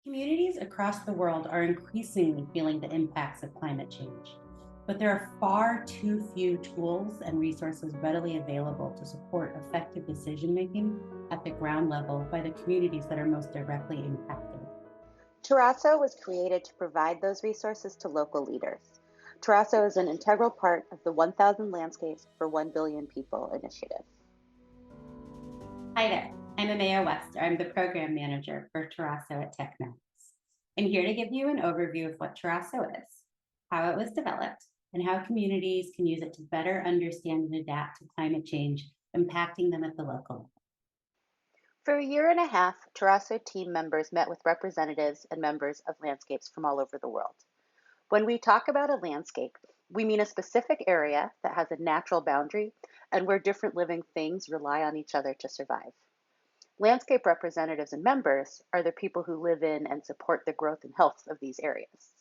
Communities across the world are increasingly feeling the impacts of climate change, but there are far too few tools and resources readily available to support effective decision making at the ground level by the communities that are most directly impacted. Terraso was created to provide those resources to local leaders. Terraso is an integral part of the 1,000 Landscapes for 1 Billion People initiative. Hi there, I'm Amaya West. I'm the program manager for Terraso at TechNet. I'm here to give you an overview of what Terraso is, how it was developed, and how communities can use it to better understand and adapt to climate change impacting them at the local level. For a year and a half, Terraso team members met with representatives and members of landscapes from all over the world. When we talk about a landscape, we mean a specific area that has a natural boundary and where different living things rely on each other to survive. Landscape representatives and members are the people who live in and support the growth and health of these areas.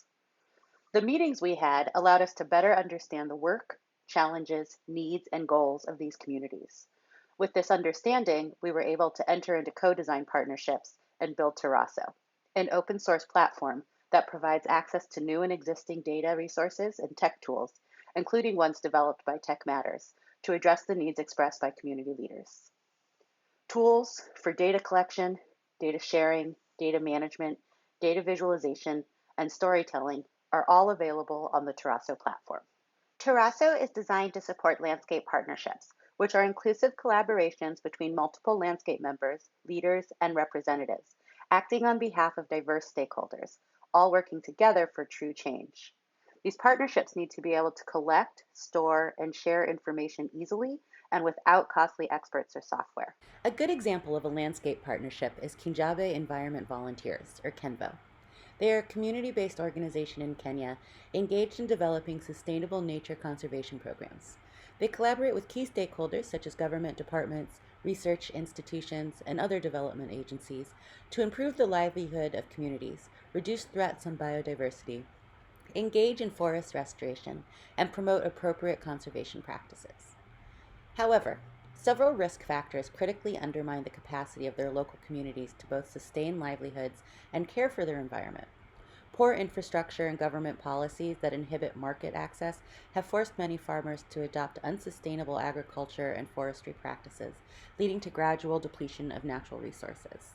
The meetings we had allowed us to better understand the work, challenges, needs, and goals of these communities. With this understanding, we were able to enter into co-design partnerships and build Terraso, an open source platform that provides access to new and existing data resources and tech tools, including ones developed by Tech Matters, to address the needs expressed by community leaders. Tools for data collection, data sharing, data management, data visualization, and storytelling are all available on the Terraso platform. Terraso is designed to support landscape partnerships, which are inclusive collaborations between multiple landscape members, leaders, and representatives, acting on behalf of diverse stakeholders, all working together for true change. These partnerships need to be able to collect, store, and share information easily and without costly experts or software. A good example of a landscape partnership is Kinjabe Environment Volunteers, or KENVO. They are a community based organization in Kenya engaged in developing sustainable nature conservation programs. They collaborate with key stakeholders such as government departments, research institutions, and other development agencies to improve the livelihood of communities, reduce threats on biodiversity, engage in forest restoration, and promote appropriate conservation practices. However, several risk factors critically undermine the capacity of their local communities to both sustain livelihoods and care for their environment. Poor infrastructure and government policies that inhibit market access have forced many farmers to adopt unsustainable agriculture and forestry practices, leading to gradual depletion of natural resources.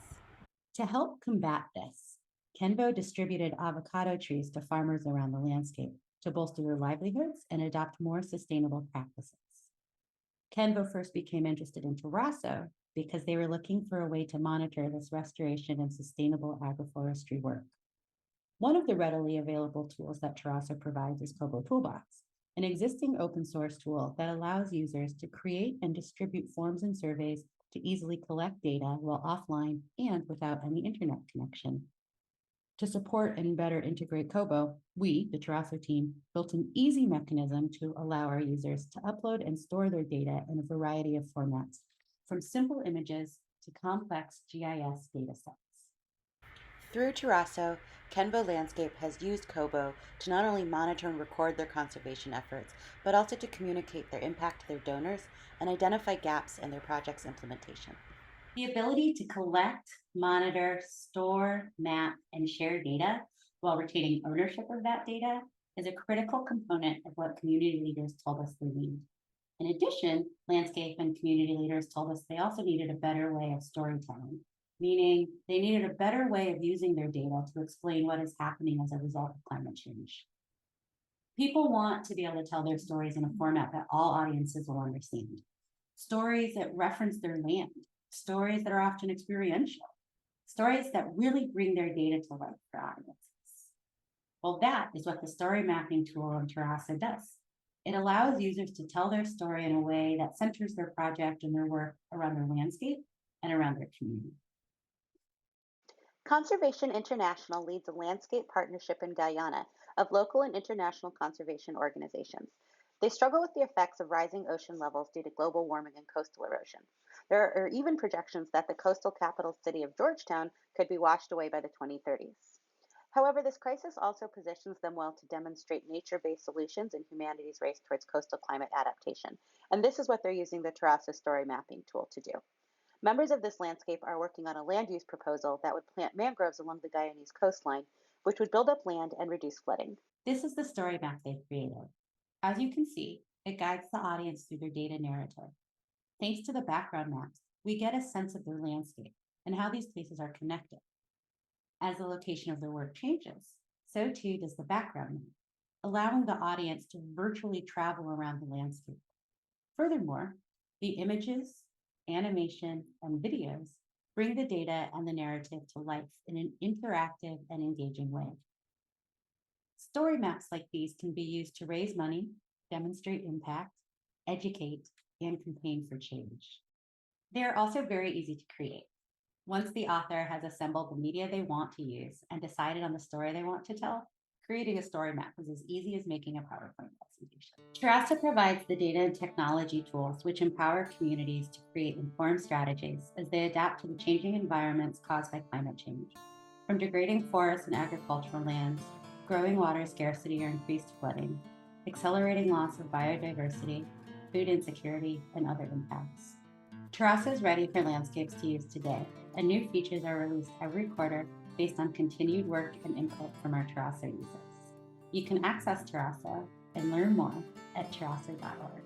To help combat this, Kenvo distributed avocado trees to farmers around the landscape to bolster their livelihoods and adopt more sustainable practices. Kenvo first became interested in Terraso because they were looking for a way to monitor this restoration and sustainable agroforestry work. One of the readily available tools that Terraso provides is Kobo Toolbox, an existing open source tool that allows users to create and distribute forms and surveys to easily collect data while offline and without any internet connection. To support and better integrate Kobo, we, the Terraso team, built an easy mechanism to allow our users to upload and store their data in a variety of formats, from simple images to complex GIS data sets. Through Terraso, Kenvo Landscape has used Kobo to not only monitor and record their conservation efforts, but also to communicate their impact to their donors and identify gaps in their project's implementation. The ability to collect, monitor, store, map, and share data while retaining ownership of that data is a critical component of what community leaders told us they need. In addition, landscape and community leaders told us they also needed a better way of storytelling, meaning they needed a better way of using their data to explain what is happening as a result of climate change. People want to be able to tell their stories in a format that all audiences will understand. Stories that reference their land, stories that are often experiential, stories that really bring their data to life for audiences. Well, that is what the story mapping tool in Terraso does. It allows users to tell their story in a way that centers their project and their work around their landscape and around their community. Conservation International leads a landscape partnership in Guyana of local and international conservation organizations. They struggle with the effects of rising ocean levels due to global warming and coastal erosion. There are even projections that the coastal capital city of Georgetown could be washed away by the 2030s. However, this crisis also positions them well to demonstrate nature based solutions in humanity's race towards coastal climate adaptation. And this is what they're using the Terraso story mapping tool to do. Members of this landscape are working on a land use proposal that would plant mangroves along the Guyanese coastline, which would build up land and reduce flooding. This is the story map they've created. As you can see, it guides the audience through their data narrative. Thanks to the background maps, we get a sense of their landscape and how these places are connected. As the location of their work changes, so too does the background map, allowing the audience to virtually travel around the landscape. Furthermore, the images, animation, and videos bring the data and the narrative to life in an interactive and engaging way. Story maps like these can be used to raise money, demonstrate impact, educate, and campaign for change. They are also very easy to create. Once the author has assembled the media they want to use and decided on the story they want to tell, creating a story map is as easy as making a PowerPoint presentation. Terraso provides the data and technology tools which empower communities to create informed strategies as they adapt to the changing environments caused by climate change, from degrading forests and agricultural lands, growing water scarcity or increased flooding, accelerating loss of biodiversity, food insecurity, and other impacts. Terraso is ready for landscapes to use today, and new features are released every quarter based on continued work and input from our Terraso users. You can access Terraso and learn more at terraso.org.